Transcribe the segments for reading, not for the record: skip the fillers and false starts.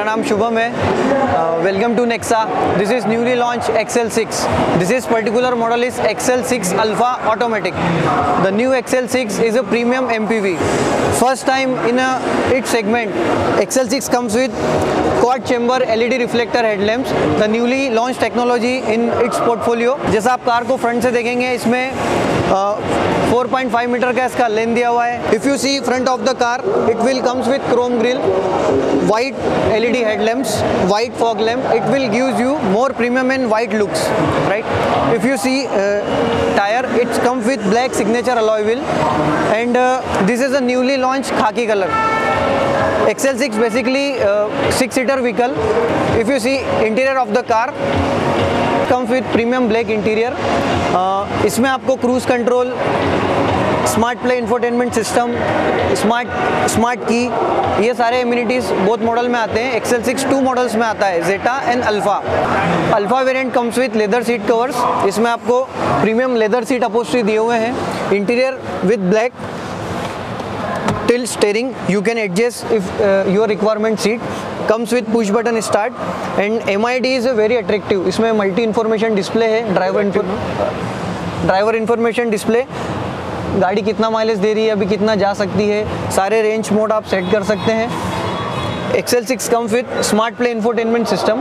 मेरा नाम शुभम है। Welcome to Nexa. This is newly launch XL6. This is particular model is XL6 Alpha Automatic. The new XL6 is a premium MPV. First time in its segment. XL6 comes with quad chamber LED reflector headlamps. The newly launched technology in its portfolio. जैसा आप car को front से देखेंगे, इसमें 4.5 metre का इसका length दिया हुआ है। If you see front of the car, it will comes with chrome grille, white LED headlamps, white fog lamp. It will gives you more premium and white looks, right? If you see tire, it comes with black signature alloy wheel, and this is a newly launched khaki color. XL6 basically 6-seater vehicle. If you see interior of the car, comes with premium black interior. इसमें आपको cruise control, smart play infotainment system, smart की, ये सारे amenities बहुत model में आते हैं। XL6 2 models में आता है, Zeta and Alpha variant comes with leather seat covers. इसमें आपको प्रीमियम लेदर सीट अपहोल्स्ट्री दिए हुए हैं। Interior with black tilt steering, you can adjust if your requirement seat. Comes with push button start and MID is very attractive. इसमें multi information display है, driver information display, गाड़ी कितना mileage दे रही है, अभी कितना जा सकती है, सारे रेंज मोड आप सेट कर सकते हैं। XL6 comes with smart play infotainment system.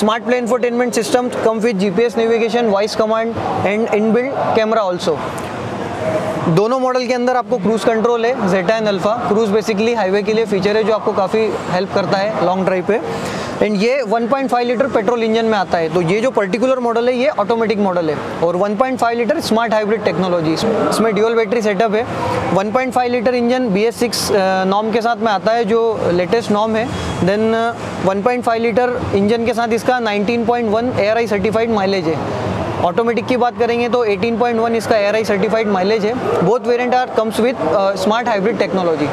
Smart play infotainment system comes with GPS navigation, voice command and inbuilt camera also. दोनों मॉडल के अंदर आपको क्रूज कंट्रोल है, Zeta and Alpha. Cruise basically highway के लिए फीचर है जो आपको काफ़ी हेल्प करता है लॉन्ग ड्राइव पे। एंड ये 1.5 लीटर पेट्रोल इंजन में आता है। तो ये जो पर्टिकुलर मॉडल है ये ऑटोमेटिक मॉडल है और 1.5 लीटर स्मार्ट हाइब्रिड टेक्नोलॉजी, इसमें ड्यूअल बैटरी सेटअप है। 1.5 लीटर इंजन BS6 नॉर्म के साथ में आता है जो लेटेस्ट नॉर्म है। देन 1.5 लीटर इंजन के साथ इसका 19.1 ARI सर्टिफाइड माइलेज है। ऑटोमेटिक की बात करेंगे तो 18.1 इसका ARI सर्टिफाइड माइलेज है। Both variant are comes with smart hybrid technology.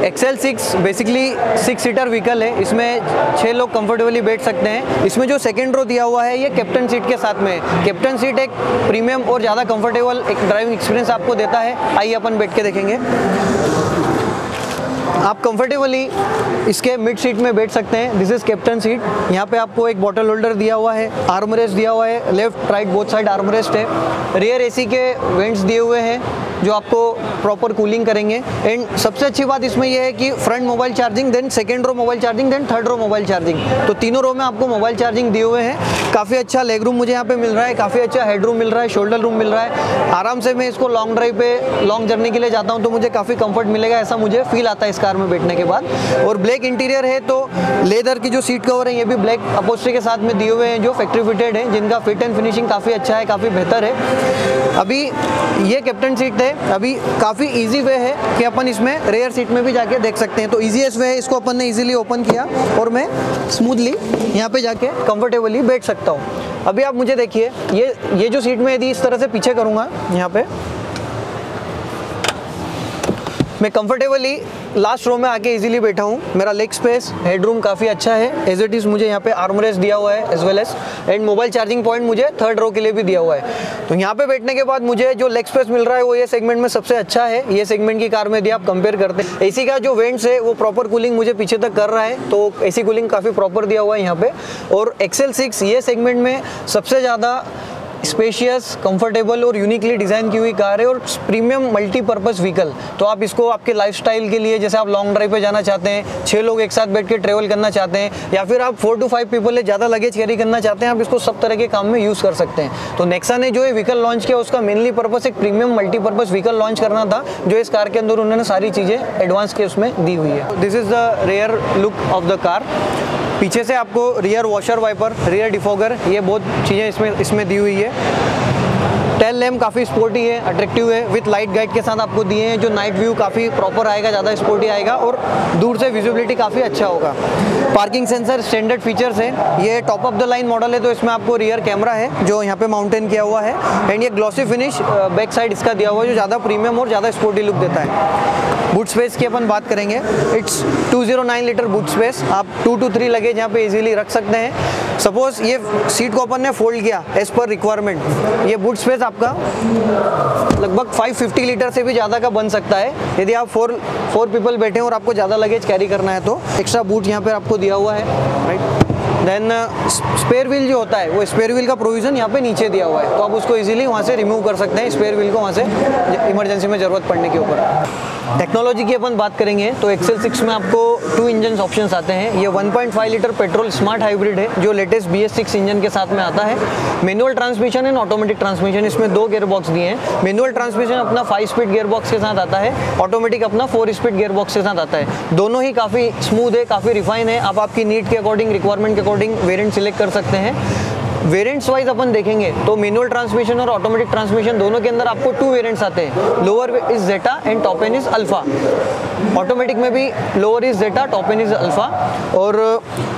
XL6 basically 6-सीटर व्हीकल है। इसमें 6 लोग कंफर्टेबली बैठ सकते हैं। इसमें जो सेकेंड रो दिया हुआ है ये कैप्टन सीट के साथ में है। कैप्टन सीट एक प्रीमियम और ज़्यादा कंफर्टेबल एक ड्राइविंग एक्सपीरियंस आपको देता है। आइए अपन बैठ के देखेंगे। आप कंफर्टेबली इसके मिड सीट में बैठ सकते हैं। This is captain seat. यहाँ पे आपको एक बॉटल होल्डर दिया हुआ है, आर्मरेस्ट दिया हुआ है, left right both side armrest है। रियर AC के वेंट्स दिए हुए हैं जो आपको प्रॉपर कूलिंग करेंगे। एंड सबसे अच्छी बात इसमें यह है कि front mobile charging, then second row mobile charging, then third row mobile charging, तो तीनों रो में आपको मोबाइल चार्जिंग दिए हुए हैं। काफ़ी अच्छा लेग रूम मुझे यहाँ पे मिल रहा है, काफ़ी अच्छा हेड रूम मिल रहा है, शोल्डर रूम मिल रहा है। आराम से मैं इसको लॉन्ग ड्राइव पे, लॉन्ग जर्नी के लिए जाता हूँ तो मुझे काफ़ी कंफर्ट मिलेगा, ऐसा मुझे फील आता है इस कार में बैठने के बाद। और ब्लैक इंटीरियर है तो लेदर की जो सीट कवर है ये भी ब्लैक अपहोल्स्ट्री के साथ में दिए हुए हैं जो फैक्ट्री फिटेड है, जिनका फिट एंड फिनिशिंग काफ़ी अच्छा है, काफ़ी बेहतर है। अभी ये कैप्टन सीट है। अभी काफ़ी इजी वे है कि अपन इसमें रेयर सीट में भी जाके देख सकते हैं। तो ईजीएस्ट वे है, इसको अपन ने इजीली ओपन किया और मैं स्मूथली यहाँ पे जाके कंफर्टेबली बैठ सकता हूँ। अभी आप मुझे देखिए, ये जो सीट में यदि इस तरह से पीछे करूँगा, यहाँ पे मैं कंफर्टेबली लास्ट रो में आके इजीली बैठा हूँ। मेरा लेग स्पेस, हेडरूम काफ़ी अच्छा है। एज इट इज़ मुझे यहाँ पे आर्मरेस्ट दिया हुआ है as well as, and mobile charging point मुझे थर्ड रो के लिए भी दिया हुआ है। तो यहाँ पे बैठने के बाद मुझे जो लेग स्पेस मिल रहा है वो ये सेगमेंट में सबसे अच्छा है। ये सेगमेंट की कार में यदि आप कंपेयर करते हैं, AC का जो वेंट्स है वो प्रॉपर कूलिंग मुझे पीछे तक कर रहा है, तो AC कूलिंग काफ़ी प्रॉपर दिया हुआ है यहाँ पे। और XL6 ये सेगमेंट में सबसे ज़्यादा स्पेशियस, कंफर्टेबल और यूनिकली डिज़ाइन की हुई कार है और प्रीमियम मल्टीपर्पज़ व्हीकल। तो आप इसको आपके लाइफस्टाइल के लिए, जैसे आप लॉन्ग ड्राइव पे जाना चाहते हैं, 6 लोग एक साथ बैठ के ट्रेवल करना चाहते हैं, या फिर आप 4 to 5 पीपल है, ज़्यादा लगेज कैरी करना चाहते हैं, आप इसको सब तरह के काम में यूज़ कर सकते हैं। तो नेक्सा ने जो ये व्हीकल लॉन्च किया उसका मेनली पर्पस एक प्रीमियम मल्टीपर्पज़ व्हीकल लॉन्च करना था, जो इस कार के अंदर उन्होंने सारी चीज़ें एडवांस के उसमें दी हुई है। This is the rear look of the car. पीछे से आपको rear washer wiper, rear defogger, ये बहुत चीज़ें इसमें दी हुई है। टेल लैम्प काफ़ी स्पोर्टी है, अट्रैक्टिव है, विथ लाइट गाइड के साथ आपको दिए हैं, जो नाइट व्यू काफ़ी प्रॉपर आएगा, ज़्यादा स्पोर्टी आएगा और दूर से विजिबिलिटी काफ़ी अच्छा होगा। पार्किंग सेंसर स्टैंडर्ड फीचर्स है। ये top of the line model है तो इसमें आपको रियर कैमरा है जो यहाँ पे माउंटेन किया हुआ है, एंड ये ग्लॉसी फिनिश बैक साइड इसका दिया हुआ है जो ज़्यादा प्रीमियम और ज़्यादा स्पोर्टी लुक देता है। बूट स्पेस की अपन बात करेंगे, इट्स 209 लीटर बूट स्पेस। आप 2 to 3 लगेज यहाँ पे इजीली रख सकते हैं। सपोज ये सीट को अपन ने फोल्ड किया एज पर रिक्वायरमेंट, ये बूट स्पेस आपका लगभग 550 लीटर से भी ज़्यादा का बन सकता है। यदि आप फोर पीपल बैठे हैं और आपको ज़्यादा लगेज कैरी करना है तो एक्स्ट्रा बूट यहाँ पर आपको दिया हुआ है, राइट। देन स्पेयर व्हील जो होता है वो स्पेयर व्हील का प्रोविज़न यहाँ पे नीचे दिया हुआ है, तो आप उसको इजीली वहाँ से रिमूव कर सकते हैं स्पेयर व्हील को वहाँ से इमरजेंसी में ज़रूरत पड़ने के ऊपर। टेक्नोलॉजी की अपन बात करेंगे तो XL6 में आपको 2 इंजन ऑप्शंस आते हैं। ये 1.5 लीटर पेट्रोल स्मार्ट हाइब्रिड है जो लेटेस्ट BS6 इंजन के साथ में आता है। Manual transmission and automatic transmission, इसमें 2 गियर बॉक्स दिए हैं। मैनुअल ट्रांसमिशन अपना 5 स्पीड गियर बॉक्स के साथ आता है, ऑटोमेटिक अपना 4 स्पीड गियर बॉक्स के साथ आता है। दोनों ही काफ़ी स्मूथ है, काफ़ी रिफाइन है। आप आपकी नीड के अकॉर्डिंग, रिक्वायरमेंट के अकॉर्डिंग वेरिएंट सिलेक्ट कर सकते हैं। वेरिएंट्स वाइज अपन देखेंगे तो मैनुअल ट्रांसमिशन और ऑटोमेटिक ट्रांसमिशन दोनों के अंदर आपको 2 वेरिएंट्स आते हैं। Lower is Zeta and top end is Alpha. Automatic में भी lower is Zeta, top end is Alpha. और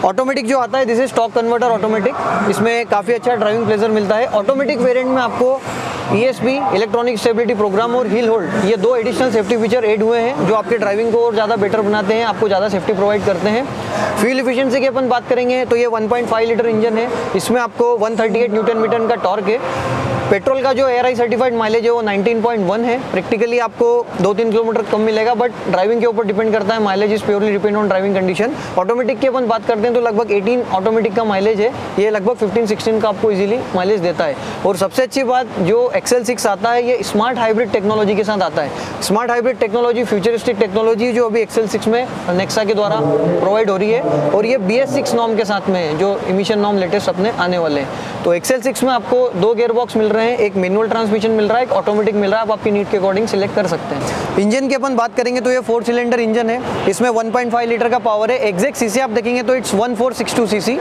ऑटोमेटिक जो आता है this is torque converter automatic, इसमें काफ़ी अच्छा ड्राइविंग प्लेजर मिलता है। ऑटोमेटिक वेरिएंट में आपको ESP इलेक्ट्रॉनिक स्टेबिलिटी प्रोग्राम और हिल होल्ड, ये 2 एडिशनल सेफ्टी फीचर ऐड हुए हैं जो आपके ड्राइविंग को और ज़्यादा बेटर बनाते हैं, आपको ज़्यादा सेफ्टी प्रोवाइड करते हैं। फ्यूल एफिशिएंसी की अपन बात करेंगे तो ये 1.5 लीटर इंजन है, इसमें आपको 138 न्यूटन मीटर का टॉर्क है। पेट्रोल का जो ARI सर्टिफाइड माइलेज है वो 19.1 है। प्रैक्टिकली आपको 2-3 किलोमीटर कम मिलेगा, बट ड्राइविंग के ऊपर डिपेंड करता है। Mileage is purely depend on driving condition. Automatic की अपन बात करते हैं तो लगभग 18 ऑटोमेटिक का माइलेज है, ये लगभग 15-16 का आपको इजीली माइलेज देता है। और सबसे अच्छी बात जो XL6 आता है ये स्मार्ट हाइब्रिड टेक्नोलॉजी के साथ आता है। Smart hybrid technology, futuristic technology जो अभी XL6 में नेक्सा के द्वारा प्रोवाइड हो रही है, और ये BS6 नॉर्म के साथ में है जो इमिशन नॉर्म लेटेस्ट अपने आने वाले हैं। तो XL6 में आपको 2 गियर बॉक्स मिल रहे हैं, एक मैनुअल ट्रांसमिशन मिल रहा है, एक ऑटोमेटिक मिल रहा है। आप आपकी नीड के अकॉर्डिंग सिलेक्ट कर सकते हैं। इंजन की अपन बात करेंगे तो ये 4 सिलेंडर इंजन है, इसमें 1.5 लीटर का पावर है। एग्जैक्ट सीसी आप देखेंगे तो इट्स 1462 सीसी,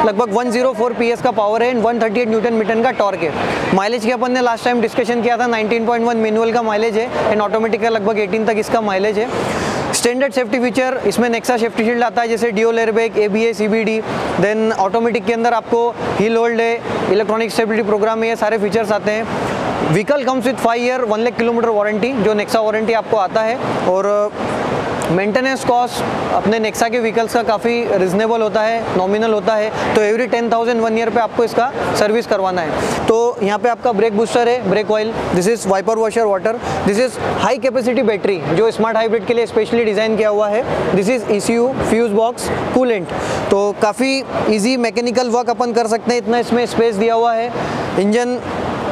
लगभग 104 PS का पावर है, 138 न्यूटन मीटर का टॉर्क है। माइलेज की अपन ने लास्ट टाइम डिस्कशन किया था, 19.1 मैनुअल का माइलेज है एंड ऑटोमेटिक का लगभग 18 तक इसका माइलेज है। स्टैंडर्ड सेफ्टी फीचर इसमें नेक्सा सेफ्टी शील्ड आता है, जैसे dual airbag, ABS, CBD। Then automatic के अंदर आपको हिल होल्ड है, इलेक्ट्रॉनिक स्टेबिलिटी प्रोग्राम है, ये सारे फीचर्स आते हैं। Vehicle comes with 5 year 1 lakh kilometre warranty, जो नेक्सा वारंटी आपको आता है। और मेंटेनेंस कॉस्ट अपने नेक्सा के व्हीकल्स का काफ़ी रिजनेबल होता है, नॉमिनल होता है। तो एवरी 10,000 1 ईयर पे आपको इसका सर्विस करवाना है। तो यहाँ पे आपका ब्रेक बूस्टर है, brake oil, this is wiper washer water, this is high capacity battery जो स्मार्ट हाइब्रिड के लिए स्पेशली डिज़ाइन किया हुआ है, this is ECU, fuse box, coolant. तो काफ़ी ईजी मैकेनिकल वर्क अपन कर सकते हैं, इतना इसमें स्पेस दिया हुआ है। इंजन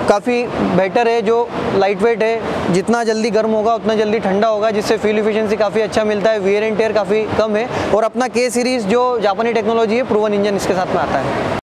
काफ़ी बेटर है, जो लाइट वेट है, जितना जल्दी गर्म होगा उतना जल्दी ठंडा होगा, जिससे फ्यूल एफिशिएंसी काफ़ी अच्छा मिलता है। वेयर एंड टेयर काफ़ी कम है। और अपना K सीरीज़ जो जापानी टेक्नोलॉजी है, प्रूवन इंजन इसके साथ में आता है।